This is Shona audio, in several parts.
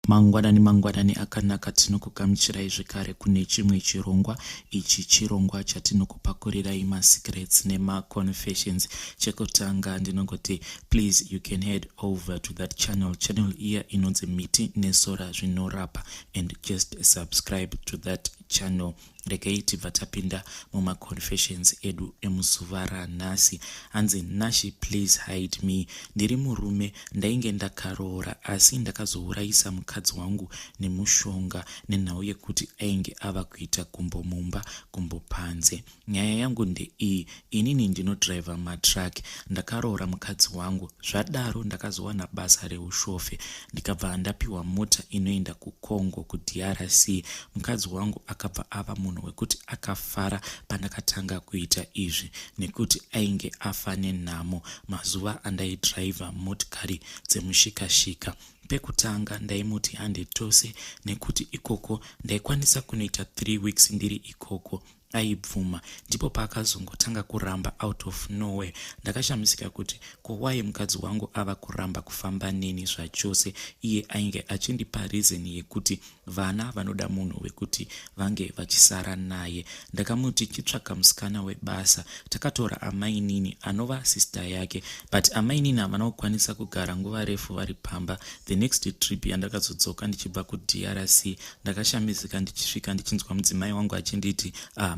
Mangwanani akanaka tinokugamuchirai zvekare kune chimwe chirongwa. Ichi chirongwa chatinokupakurirai masecrets nemaconfessions. Chekutanga ndinongoti please you can head over to that channel iya inonzi miti nesora zvinorapa, and just subscribe to that channel. Regai tibva tapinda mumaconfessions edu emuzuva ranhasi. Hanzi Nashi please hide me. Ndiri murume ndainge ndakaroora asi ndakazourayisa mukadzi wangu Nemushonga nenhau yekuti ainge ava kuita gumbo mumba gumbo panze. Nyaya yangu ndeiyi: inini ndinodhiraivha matrack, ndakaroora mukadzi wangu, zvadaro ndakazowana basa reushofe ndikabva ndapiwa mota inoenda kuCongo kuDRC. Mukadzi wangu akabva ava munhu wekuti akafara pandakatanga kuita izvi nekuti ainge afa nenhamo mazuva andaidhiraivha motikari dzemushikashika. Pekutanga ndaimuti handitose nekuti ikoko ndaikwanisa kunoita 3 weeks ndiri ikoko. Aibvuma, ndipo paakazongotanga kuramba out of nowhere. Ndakashamisika kuti kowai mukadzi wangu ava kuramba kufamba neni zvachose. Iye ainge achindipa reason yekuti vana vanoda munhu wekuti vange vachisara naye. Ndakamuti chitsvaka musikana webasa. Takatora amainini anova sister yake, but amainini havana kukwanisa kugara nguva refu vari pamba. The next trip yandakazodzoka ndichibva kuDRC, ndakashamisika ndichisvika ndichinzwa mudzimai wangu achinditi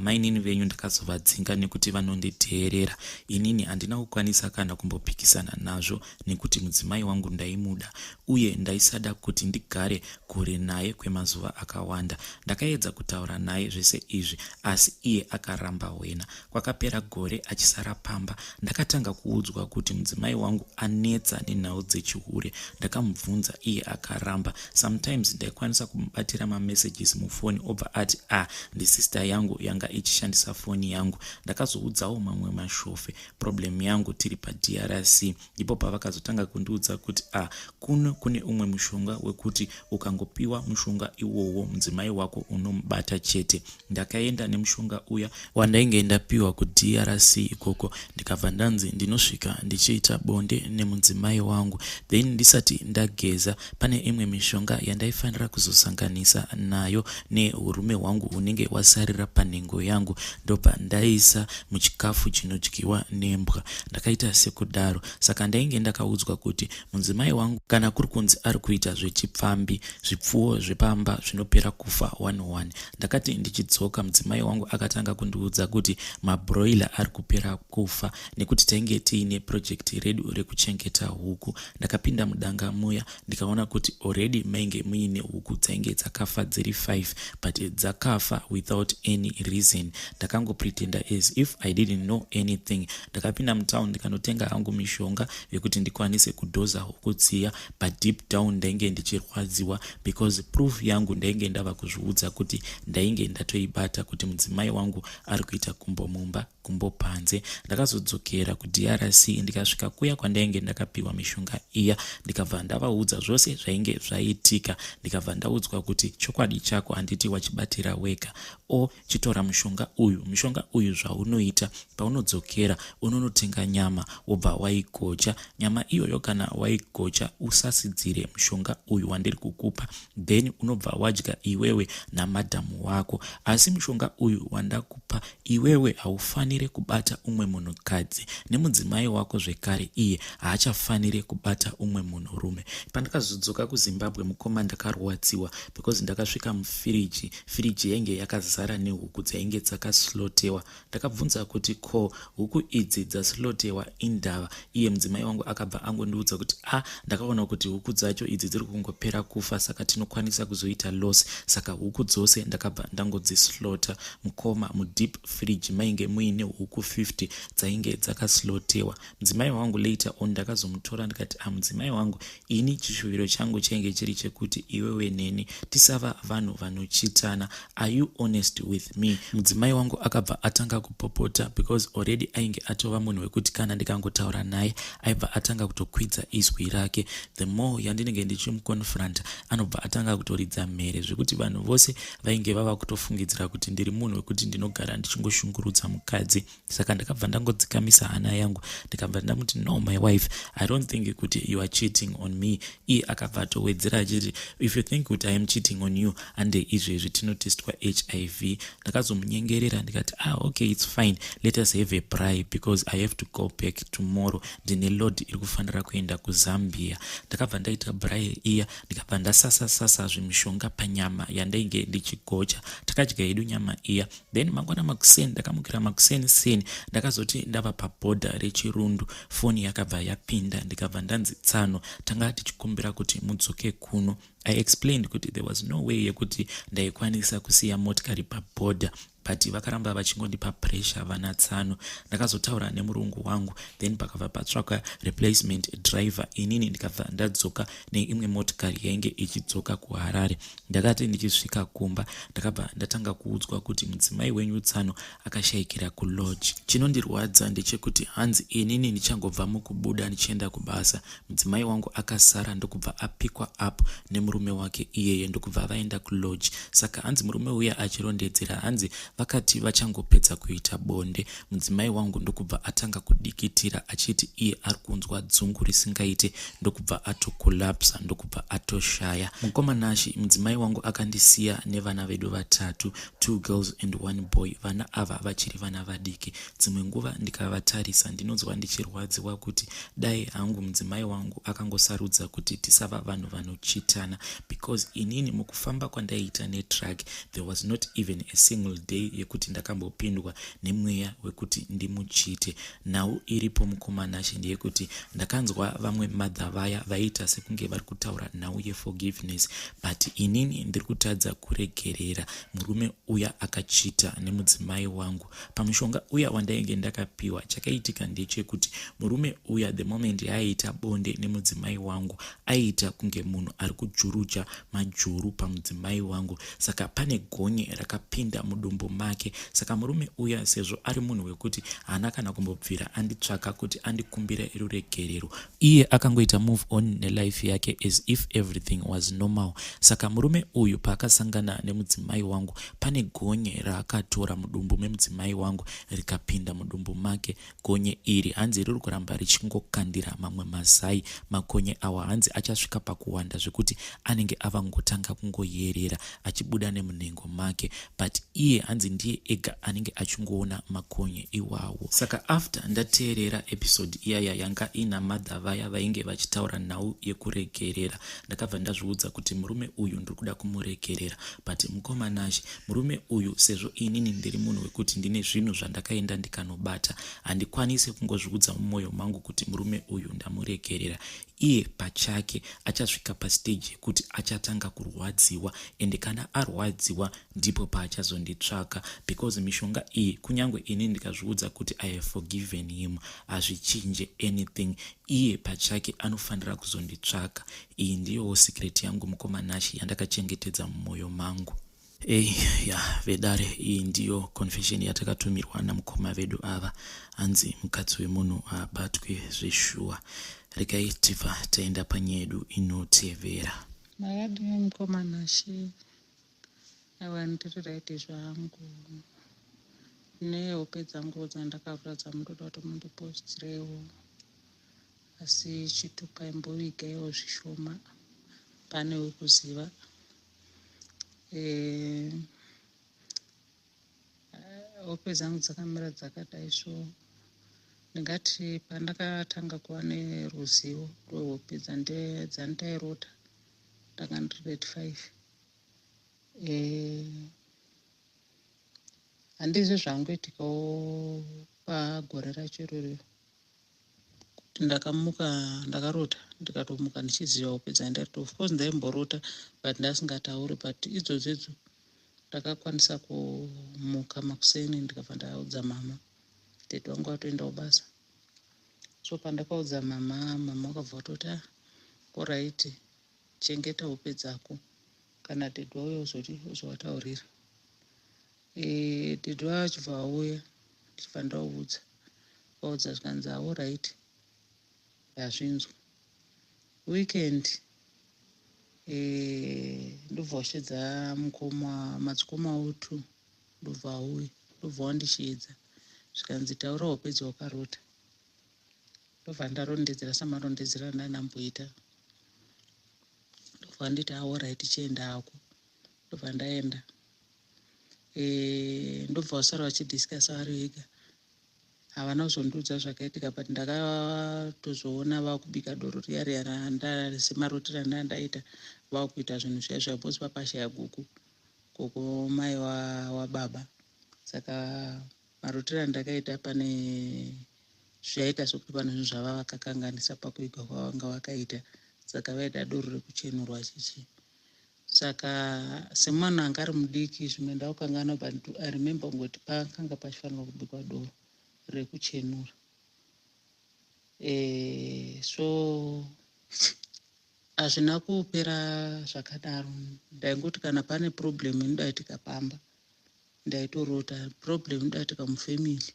mainini venyu ndakazovadzinga nekuti vanonditeerera. Inini handina kukwanisa kana kumbopikisana nazvo nekuti mudzimai wangu ndaimuda uye ndaisada kuti ndigare kure naye kwemazuva akawanda. Ndakaedza kutaura naye zvese izvi asi iye akaramba wena. Kwakapera gore achisara pamba. Ndakatanga kuudzwa kuti mudzimai wangu anetsa nenhau dzechihure. Ndakamubvunza, iye akaramba. Sometimes ndaikwanisa kumubatira mamessages mufoni obva ati ndisister yangu yanga ichishandisa foni yangu. Ndakazoudzawo mamwe mashofe problem yangu tiri paDRC. Ipo pavakazotanga kundiudza kuti kune umwe mushonga wekuti ukangopiwa mushonga iwowo mudzimai wako unomubata chete. Ndakaenda nemushonga uya wandainge ndapiwa kuDRC ikoko. Ndikabva ndanzi ndinosvika ndichiita bonde nemudzimai wangu, then ndisati ndageza pane imwe mishonga yandaifanira kuzosanganisa nayo neurume hwangu unenge wasarira panhengo yangu, ndobva ndaisa muchikafu chinodyiwa nembwa. Ndakaita sekudaro. Saka ndainge ndakaudzwa kuti mudzimai wangu kana kuri kunzi ari kuita zvechipfambi, zvipfuwo zvepamba zvinopera kufa 1-1. Ndakati ndichidzoka mudzimai wangu akatanga kundiudza kuti mabroiler ari kupera kufa nekuti tainge tiine project redu rekuchengeta huku. Ndakapinda mudanga muya ndikaona kuti already mainge muine huku dzainge dzakafa dziri 5, but dzakafa without any reason. Ndakangopretenda as if I didn't know anything. Ndakapinda mutown ndikanotenga hangu mishonga yekuti ndikwanise kudhoza huku dziya, but deep down ndainge ndichirwadziwa because proof yangu ndainge ndava kuzviudza kuti ndainge ndatoibata kuti mudzimai wangu ari kuita gumbo mumba gumbo panze. Ndakazodzokera kuDRC ndikasvika kuya kwandainge ndakapiwa mishonga iya. Ndikabva ndavaudza zvose zvainge zvaitika. Ndikabva ndaudzwa kuti chokwadi chako handiti wachibatira wega, chitora mushonga uyu zvaunoita paunodzokera unonotenga nyama wobva waigocha. Nyama iyoyo kana waigocha usasidzire mushonga uyu wandiri kukupa, then unobva wadya iwewe namadhamu wako. Asi mushonga uyu wandakupa iwewe haufaniri kubata umwe munhukadzi, nemudzimai wako zvekare iye haachafaniri kubata umwe munhurume. Pandakazodzoka kuZimbabwe mukoma ndakarwadziwa because ndakasvika mufiriji yainge yakazara nehuku dzainge dzakaslotewa. Ndakabvunza kuti huku idzi dzaslotewa indava. Iye mudzimai wangu akabva angondiudza kuti ndakaona kuti huku dzacho idzi dziri kungopera kufa, saka tinokwanisa kuzoita loss. Saka huku dzose ndakabva ndangodzislota mukoma. Mudeep fridge mainge muine huku 50 dzainge dzakaslotewa. Mudzimai wangu later on ndakazomutora ndikati mudzimai wangu, ini chishuviro changu chainge chiri chekuti iwewe neni tisava vanhu vanochitana. Are you honest with me? Mudzimai wangu akabva atanga kupopota because already ainge atova munhu wekuti kana ndikangotaura naye aibva atanga kutokwidza izwi rake. The more yandinenge ndichimuconfront anobva atanga kutoridza mhere zvekuti vanhu vose vainge vava kutofungidzira kuti ndiri munhu wekuti ndinogara ndichingoshungurudza mukadzi. mukadzi. Saka ndakabva ndangodzikamisa hana yangu ndikabva ndamuti no my wife, I don't think kuti you are cheating on me. Iye akabva atowedzera achiti if you think kuti I am cheating on you ande izvezvi tinotestwa HIV. Ndakazomunyengerera ndikati okay, it's fine, let us have a bribe because I have to go back tomorrow. Ndine load iri kufanira kuenda kuZambia. Ndakabva ndaita bribe iya ndikabva ndasasa zvimishonga panyama yandainge ndichigocha. Takadya hedu nyama iya. Then mangwana makuseni ndakamukira makuseni ndakazoti ndava pabhodha reChirundu, foni yakabva yapinda ndikabva ndanzi Tsano tanga tichikumbira kuti mudzoke kuno. I explained kuti there was no way yekuti ndaikwanisa kusiya motikari pabhodha, but vakaramba vachingondipa pressure vana Tsano. Ndakazotaura nemurungu wangu, then pakabva patsvaka replacement driver. Inini ndikabva ndadzoka neimwe motikari yainge ichidzoka kuHarare. Ndakati ndichisvika kumba ndakabva ndatanga kuudzwa kuti mudzimai wenyu Tsano akashayikira kulodge. Chinondirwadza ndechekuti hanzi inini ndichangobva mukubuda ndichienda kubasa, mudzimai wangu akasara ndokubva apikwa up nemurume wake iyeye ndokubva vaenda kulodge. Saka hanzi murume uya achirondedzera, hanzi vakati vachangopedza kuita bonde, mudzimai wangu ndokubva atanga kudikitira achiti iye ari kunzwa dzungu risingaite ndokubva atokolapsa ndokubva atoshaya. Mukomanashi mudzimai wangu akandisiya nevana vedu vatatu, 2 girls and 1 boy. Vana ava vachiri vana vadiki. Dzimwe nguva ndikavatarisa ndinonzwa ndichirwadziwa kuti dai hangu mudzimai wangu akangosarudza kuti tisava vanhu vanochitana, because inini mukufamba kwandaiita netrack there was not even a single day yekuti ndakambopindwa nemweya wekuti ndimuchite. Nhau iripo mukomanashi ndeyekuti ndakanzwa vamwe madha vaya vaita sekunge vari kutaura nhau yeforgiveness, but inini ndiri kutadza kuregerera murume uya akachita nemudzimai wangu. Pamushonga uya wandainge ndakapiwa, chakaitika ndechekuti murume uya the moment yaaita bonde nemudzimai wangu aiita kunge munhu ari kujuruja majuru pamudzimai wangu. Saka pane gonye rakapinda mudumbu make. Saka murume uya sezvo ari munhu wekuti haana kana kumbobvira anditsvaka kuti andikumbira ruregerero, iye akangoita move on nelife yake as if everything was normal. Saka murume uyu paakasangana nemudzimai wangu pane gonye raakatora mudumbu memudzimai wangu rikapinda mudumbu make. Gonye iri hanzi riri kuramba richingokandira mamwe mazai. Makonye awa hanzi achasvika pakuwanda zvekuti anenge avangotanga kungoyerera achibuda nemunhengo make, but iye hanzi ndiye ega anenge achingoona makonye iwawo. Saka after ndateerera episode iyaya yanga ina madha vaya vainge vachitaura nhau yekuregerera, ndakabva ndazviudza kuti murume uyu ndiri kuda kumuregerera, but mukomanashi murume uyu sezvo inini ndiri munhu wekuti ndine zvinhu zvandakaenda ndikanobata, handikwanisi kungozviudza mumwoyo mangu kuti murume uyu ndamuregerera. Iye pachake achasvika pastage yekuti achatanga kurwadziwa, ende kana arwadziwa ndipo paachazonditsvaka, because mishonga iyi kunyange ini ndikazviudza kuti I have forgiven him hazvichinje anything. Iye pachake anofanira kuzonditsvaka. Iyi ndiyowo secret yangu mukomanashi yandakachengetedza mumwoyo mangu. Vedare, iyi ndiyo confession yatakatumirwa namukoma vedu ava. Hanzi mukadzi wemunhu abatwe zveshuwa. Regai tibva taenda panyedu inotevera. Makadi mukomanashi ava ndiri raiti zvangu nehope dzangu dzandakavhura dzamunoda kuti mundipostirewo, asi chitupa imbovigaiwo zvishoma pane wekuziva. Hope dzangu dzakamira dzakadai so ndingati pandakatanga kuva neruzivo rwehope dzandairota ndanga ndiri grade 5. Handizvo zvangoitikawo pagore racho iroro kuti ndakamuka ndakarota ndikatomuka ndichiziva hope dzandairota. Of course ndaimborota but ndasingatauri, but idzodzo ndakakwanisa kumuka makuseni ndikabva ndaudza mama. Dad wangu atoenda kubasa, so pandakaudza mama akabva kutoti alright, chengeta hope dzako, kana dad wauya uzovataurira. Dad wachibva auya ndichibva ndaudza zvikanzi alright hazvinzwa. Weekend ndobva washedza madzikoma autu ndobva auya ndobva wandichiedza zvikanzi taura upedza wakarota. Ndobva ndarondedzera samarondedzera ndanamboita. Ndobva nditi alright chienda hako. Ndobva ndaenda. Ndobva vasara vachidhiskasa vari vega. Havana kuzondiudza zvakaitika, but ndakatozoona vakubika doro riya riya semarotera ndandaita vakuita zvinhu zviya zvaposi papashaya guku mai wababa. Saka marotera ndakaita pane zvaita sokuti pane zvinhu zvava vakakanganisa pakuiga kwavanga vakaita. Saka vaida doro rekuchenurwa chichi. Saka semwana anga ari mudiki zvimwe ndakukangana, but I remember ngoti pakanga pachifanirwa kubikwa doro rekuchenura. So hazvina kupera zvakadaro. Ndaingoti kana pane problem inodaitika pamba ndaitorota, problem inodaitika mufamily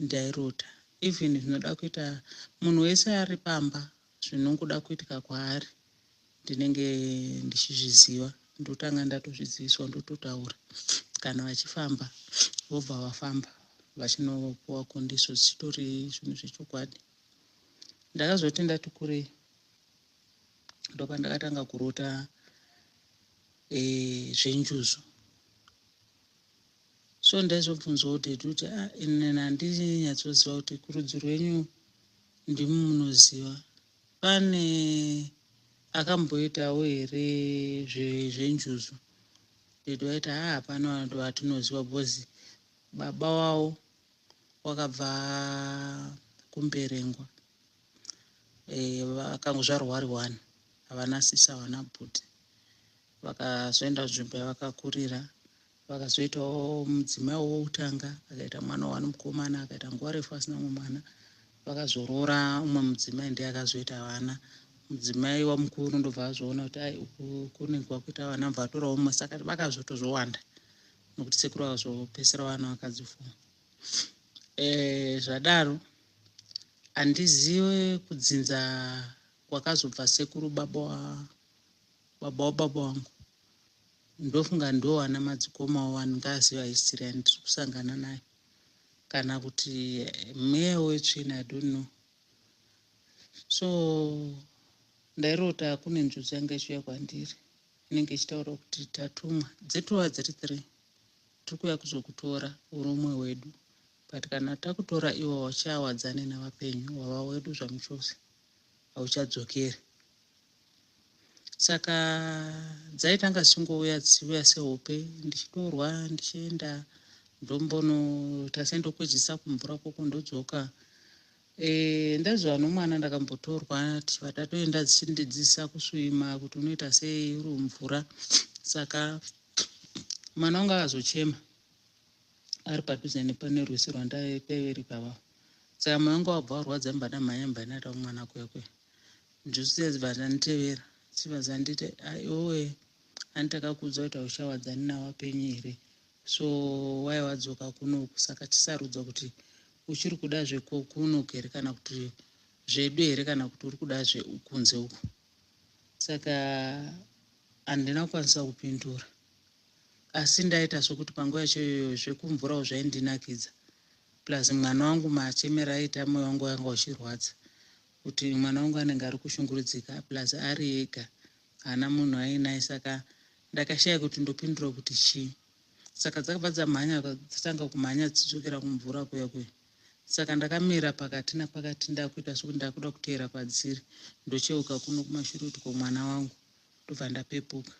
ndairota. Even zvinoda kuita munhu wese ari pamba zvinongoda kuitika kwaari ndinenge ndichizviziva, ndotanga ndatozviziviswa ndototaura. Kana vachifamba vobva vafamba vachinopuwa kondiso zvitori zvinhu zvechokwadi. Ndakazoti ndati kurei ndopa ndakatanga kurota zvenjuzu. So ndaizobvunzwa kuti inini handinyatsoziva kuti kurudzi rwenyu ndimi munoziva. Pane akamboitawo here zvenjuzu? Ndinoita hapana vanhu vatinoziva bhozi baba wavo wakabva kumberengwa. Vakangozvarwa vari 1, havana sisa havana bhuti. Vakazoenda nzvimbo yavakakurira, vakazoitawo mudzimai woutanga, akaita mwana wani mukomana, akaita nguva refu asina mwana. Vakazorora umwe mudzimai ndiye akazoita vana. Mudzimai wamukuru ndobva azoona kuti uku kunengwa kuita vana, mbva atorawo umwe. Saka vakazotozowanda nokuti sekuru vakazopesera vana vakadzifuma. Zvadaro handizive kudzinza kwakazobva sekuru baba wababa vangu. Ndofunga ndo wana madzikoma wangaziva history yandiri kusangana nayo, kana kuti meya wetsvina, I don't know. So ndairota kune njuzu yanga ichiuya kwandiri inenge ichitaura kuti tatumwa dzetuva dziri 3 tiri kuuya kuzokutora uri umwe wedu, but kana takutora iwo wachawadzane navapenyu wava wedu zvamuchose, hauchadzokeri. Saka dzaitanga dzichingouya dzichiuya sehope, ndichitorwa ndichienda ndombonoita sendokwezisa kumvura koko ndodzoka. Ndazova nomwana ndakambotorwa tichibva tatoenda dzichindidzidzisa kuswima kuti unoita sei uri mvura. Saka mwana wangu akazochema ari padhuze nepane rwizi rwandaipereka vavo. Saka mwana wangu wabva warwadza mbanamhanya mbanata mwana kwekwe. Njuzu dzibva dzanditevera dzibva dzanditi iwe handitakakuudza kuti hauchawadzani navapenyu here, so waiwadzoka kunoku. Saka tisarudza kuti uchiri kuda zvekunoku here kana kuti zvedu here kana kuti uri kuda zvekunze uku. Saka handina kukwanisa kupindura, asi ndaita sokuti panguva yacho zvekumvurawo zvaindinakidza. Plus mwana wangu machemera aita mwoyo wangu wanga uchirwadza kuti mwana wangu anenge ari kushungurudzika, plus ari ega hana munhu ainaye. Saka ndakashaya kuti ndopindura kuti chii. Saka dzakabva dzamhanya dzatanga kumhanya dzichidzokera kumvura kuya kuya. Saka ndakamira pakati napakati ndakuita sokuti ndakuda kuteera padziri, ndocheuka kuno kumashure kuti komwana wangu, ndobva ndapepuka.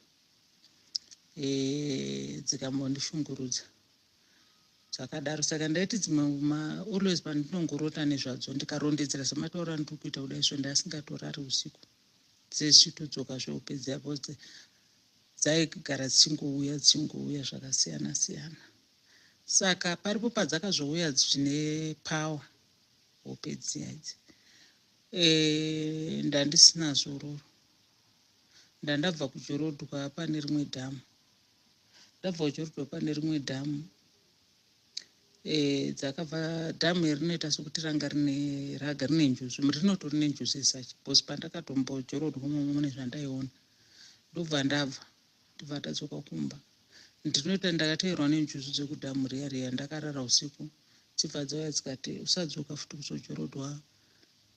Dzikambondishungurudza zvakadaro. Saka ndaiti dzimwe always pandinongorota nezvadzo ndikarondedzera semataura ndiri kuita kudai izvo ndasingatorari usiku, dzichitodzoka zveupedza apo dzaigara dzichingouya zvakasiyana siyana. Saka paripo padzakazouya zvine pawa upedzi idzi, ndandisina zororo. Ndandabva kujorodwa pane rimwe dhamu, ndabva kujorodwa pane rimwe dhamu. Dzakabva dhamu iri rinoita sokuti ranga rine njuzu, rinotori nenjuzu isachi, bhosi pandakatombojorodwa mune zvandaiona. Ndobva ndibva tadzoka kumba. Ndinoita ndakateerwa nenjuzu dzekudhamu riya riya, ndakarara usiku dzibva dzauya dzikati usadzoka futi kuzojorodwa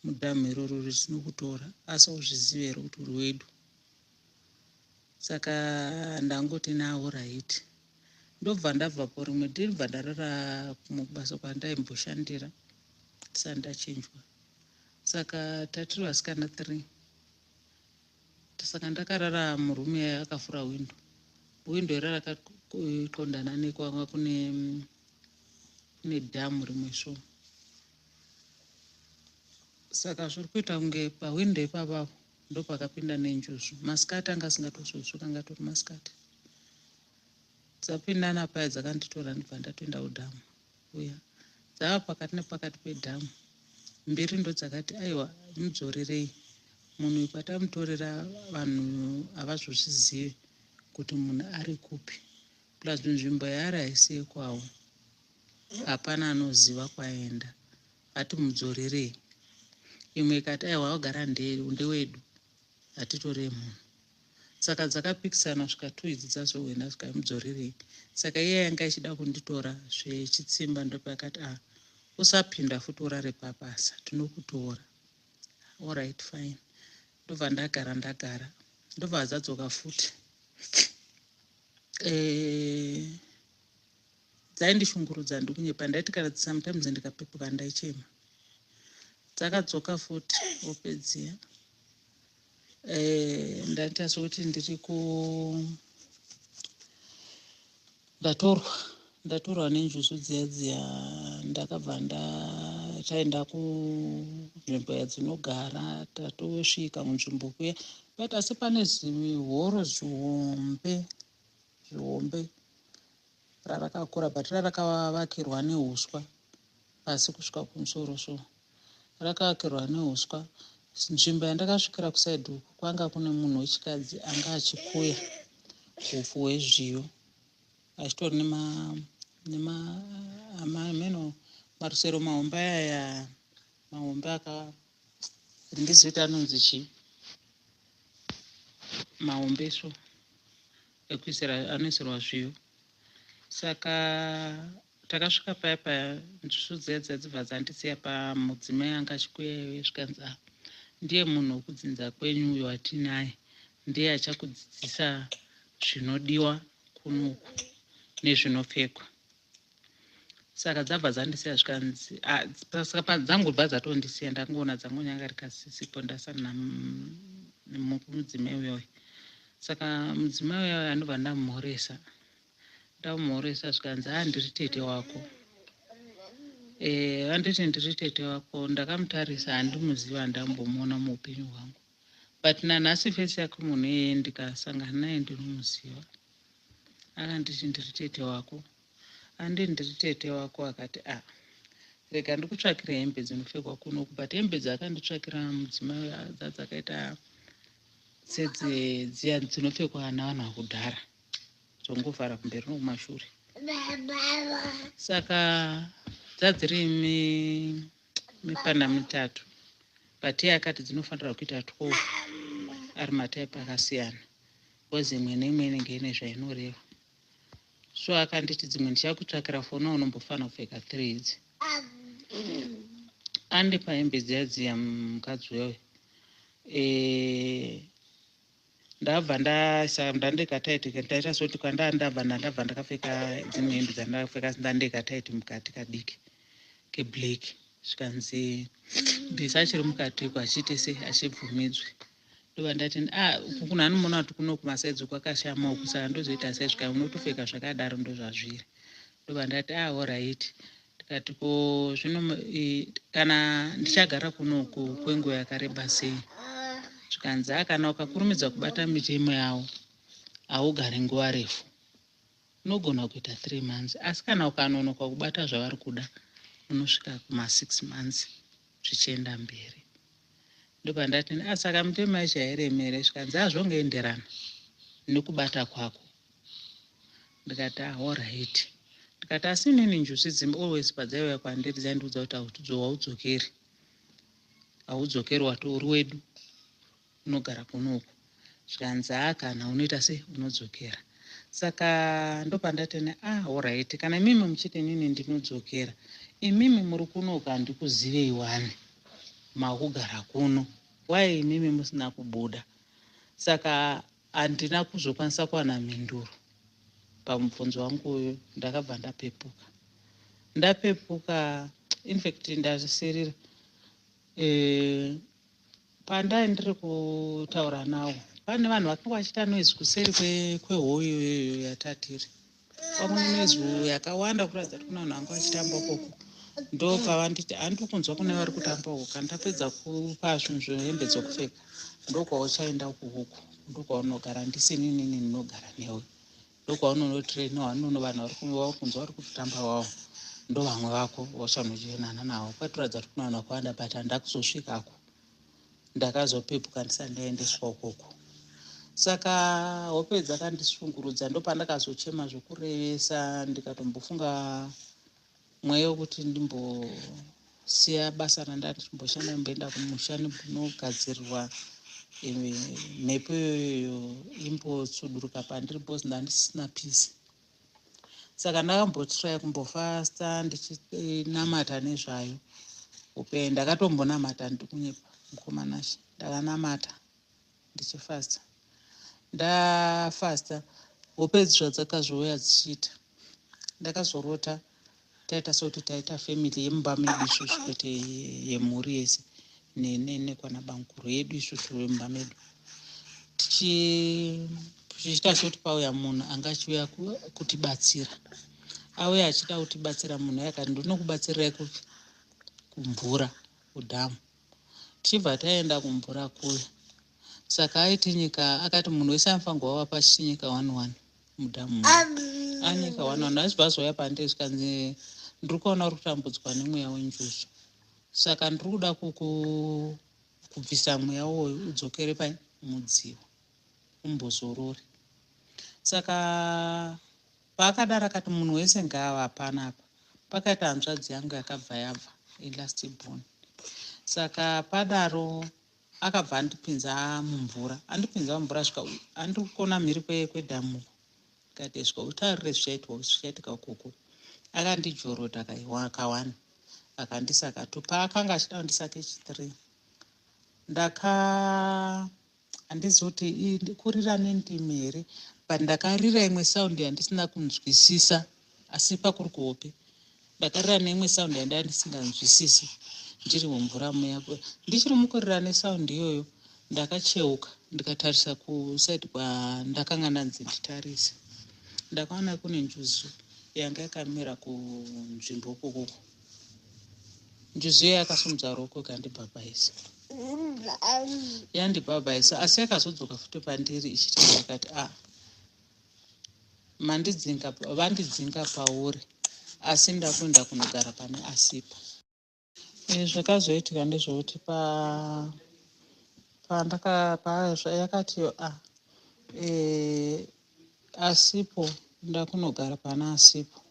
mudhamu iroro ritinokutora, asi uzvizive here kuti uri wedu. Saka ndangoti nawo right. Ndobva ndabvapo rimwe ndibva ndarara kumabasa kwandaimboshandira ndisati ndachinjwa. Saka tatiri vasikana 3. Saka ndakarara murume yakafura windo. Windo ira rakaqondana nekwanga kune dhamu rimwe svo. Saka zviri kuita kunge pawindo ipapapo ndopakapinda nenjuzu. Masikati anga asingatozosvuka, anga tori masikati. Dzapinda napaya dzakanditora ndibva ndatoenda kudhamu. Uya dzava pakati nepakati pedhamu. 2 ndo dzakati aiwa mudzorerei. Munhu ipatamutorera vanhu havazozvizive kuti munhu ari kupi. Plus nzvimbo yaari haisi yekwawo. Hapana anoziva kwaenda. Ati mudzorerei. Imwe ikati aiwa wagara ndewedu. Atitorei munhu. Saka dzakapikisana svika 2 idzi dzazoenda svika mudzorerei. Saka iye yanga ichida kunditora zvechitsimba ndopakati usapinda futi urare papasa, tinokutora. All right, fine. Ndobva ndagara. Ndobva dzadzoka futi. Dzaindishungurudza ndikunyepa. Ndaiti kana sometimes ndikapepuka ndaichema. Dzakadzoka futi opedziya. Ndaita sokuti ndiri ndatorwa nenjuzu dziya ndakabva taenda kunzvimbo yadzinogara, tatosvika munzvimbo kuya. But asi pane zvihoro zvihombe rarakakura, but rarakavakirwa neuswa pasi kusvika kumusoro svo. Rakavakirwa neuswa. Nzvimbo yandakasvikira kusaidhi uku kwanga kune munhu wechikadzi anga achikuya upfu hwezviyo. Achitori marusero mahombe aya, mahombe ndizviti anonzi chii, mahombe svo anoisirwa zviyo. Saka takasvika paya njuzu dziya dzibva dzandisiya pamudzimai anga achikuya zvikanzi ndiye munhu wokudzinza kwenyu uyo watinaye, ndiye achakudzidzisa zvinodiwa kunuku nezvinopfekwa. Saka dzabva dzandisiya zvikanzi saka dzangobva dzatondisiya ndangoona dzangonyangarika sisipo ndasana nemudzimai uyoyo. Saka mudzimai uyoyo andobva ndamuhoresa zvikanzi ndiri tete wako. Anditi ndiri tete wako. Ndakamutarisa handimuziva, handambomuona muupenyu hwangu. But nanhasi fesi yake munhu iyeye ndikasangana naye ndinomuziva. Akanditi ndiri tete wako. Anditi ndiri tete wako. Akati rega ndikutsvakira hembe dzinopfekwa kunoku. But hembe dzakanditsvakira mudzimai dzakaita sedziya dzinopfekwa navanhu vakudhara, dzongovhara kumberi nokumashure. Saka dzadziri mipanda 3. But iye akati dzinofanira kuita 12 ari mataipi akasiyana. Kozi imwe neimwe inenge ine zvainoreva. So akanditi dzimwe ndichakutsvakira fona unombofanira kupfeka 3 idzi. Andipa hembe dziya mukadzi uyoyo. Ndabva ndandeka taiti ndaita soti ndabva ndakapfeka dzimwe hembe dzandakapfeka ndandeka taiti mukati kadiki keblack. Zvikanzi mbisa achiri mukati kwachiti se achibvumidzwe. Ndobva ndati kuna anoona kuti kuno kumasaidzi kwakashama uku, saka ndozoita sei zvika unotopfeka zvakadaro ndozvazviri. Ndobva ndati all right. Ndikati ko zvino kana ndichagara kunoku kwenguva yakareba sei. Zvikanzi kana ukakurumidza kubata mitemo yawo haugari nguva refu, unogona kuita 3 months. Asi kana ukanonoka kubata zvavari kuda unosvika kuma6 months zvichienda mberi. Ndobva ndati saka mutemo yacho hairemere. Zvikanzi zvongoenderana nekubata kwako. Ndikati all right. Ndikati asi inini njuzu dzimba always padzaiuya kwandiri dzaindiudza kuti haudzokeri watori wedu, unogara kunoku. Zvikanzi kana unoita sei unodzokera. Saka ndopandati all right, kana mimi muchiti inini ndinodzokera, imimi muri kuno kandikuzivei wani makugara kuno, wai imimi musina kubuda. Saka handina kuzokwanisa kuwana mhinduro pamubvunzo wangu uyu. Ndakabva ndapepuka infact ndasirira pandai ndiri kutaura nawo pane vanhu vakanga vachiita noise kuseri kwehoyo iyoyo yatatiri. Pamwe noise yakawanda kuratidza kuti kuna vanhu vanga vachitamba koko. Ndo pavanditi handiri kunzwa kune vari kutamba uku. Kana ndapedza kupa zvinhu zvehembe dzokupfeka ndokwauchaenda kuhuku, ndokwaunogara ndisini inini ndinogara newe, ndokwaunonotrainiwa nono vanhu vari kunzwa vari kutotamba wavo ndo vamwe vako wauchanochienana navo. Kwatoratidza kuti kuna vanhu vakawanda but handina kuzosvikako, ndakazopepuka ndisati ndaendeswa ukoko. Saka hope dzakandishungurudza ndo pandakazochema zvokurevesa ndikatombofunga mweya wekuti ndimbosiya basa randandimboshanda mboenda kumusha ndinogadzirirwa mhepo iyoyo imbotsuduruka pandiri because ndandisina pisi. Saka ndakambotirai kumbofasta ndichinamata nezvayo upe. Ndakatombonamata ndiri kunyepa mukomanashi, ndakanamata ndichifasta. Ndafasta hope zvadzakazouya dzichiita. Ndakazorota taita sekuti taita family yemumba medu isusu kwete yemhuri yese nekwana bankuru yedu isusu yemumba medu, tichiita sekuti pauya munhu anga achiuya kutibatsira. Auya achida kutibatsira munhu yakati ndinokubatsirirai kumvura kudhamu. Tichibva taenda kumvura kuya, saka aitinyika akati munhu wese anofanirwa wapa chinyika 1-1 mudhamu anyika 1-1. Achibva zouya pandiri zvikanzi ndiri kuona uri kutambudzwa nemweya wenjuzu, saka ndiri kuda kubvisa mweya woyo udzokere pamudziyo umbozorore. Saka paakadaro akati munhu wese ngaava panapa, pakaita hanzvadzi yangu yakabva yabva ilast born. Saka padaro akabva andipinza mumvura, svika andiri kuona mhiri kwedhamu kati svika utarire zvichaitika ukoko. Akandijorota kawani akandisaka tu paakanga achida kundisake chi3 handizi kuti kurira nendimi here, but ndakarira imwe saundi yandisina kunzwisisa, asi pakuri kuhope ndakarira neimwe saundi yandanga ndisinganzwisisi ndiri mumvura muya. Ndichiri mukurira nesaundi iyoyo ndakacheuka ndikatarisa kusaidi kwandakanga ndanzi nditarise. Ndakaona kune njuzu yanga yakamira kunzvimbo ukoko. Njuzu iyo yakasumudza ruoko ikandibhabhaisa, yandibhabhaisa, asi yakazodzoka futi pandiri ichiti yakati vandidzinga pauri, asi ndakuenda kunogara pane asipo. Zvakazoitika ndezvekuti yakatiyo asipo ndakunogara pana asipo.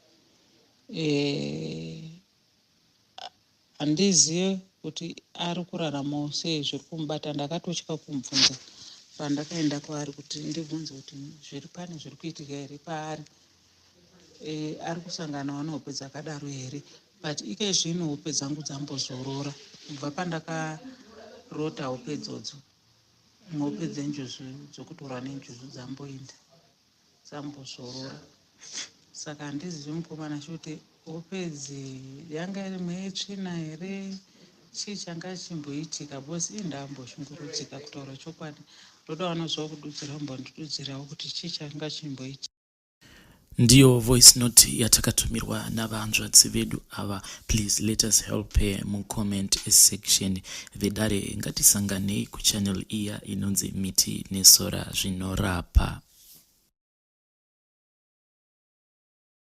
Handizive kuti ari kuraramawo sei, zviri kumubata. Ndakatotya kumubvunza pandakaenda kwaari kuti ndibvunze kuti zviri pane zviri kuitika here paari, ari kusanganawo nehope dzakadaro here. But ike zvino hope dzangu dzambozorora kubva pandakarota hope idzodzo. Hope dzenjuzu dzokutorwa nenjuzu dzambozorora. Saka handizivi mukomana kuti hope idzi yanga iri mweitsvina here, chii changa chimboitika, because ndamboshungurudzika kutaura chokwadi. Ndoda vanozva kududzira mbondidudzirawo kuti chii changa chimboitika. Ndiyo voice note yatakatumirwa navanzvadzi vedu ava. Please let us help mucomment section. Vedare ngatisanganei kuchannel iya inonzi Miti nesora zvinorapa.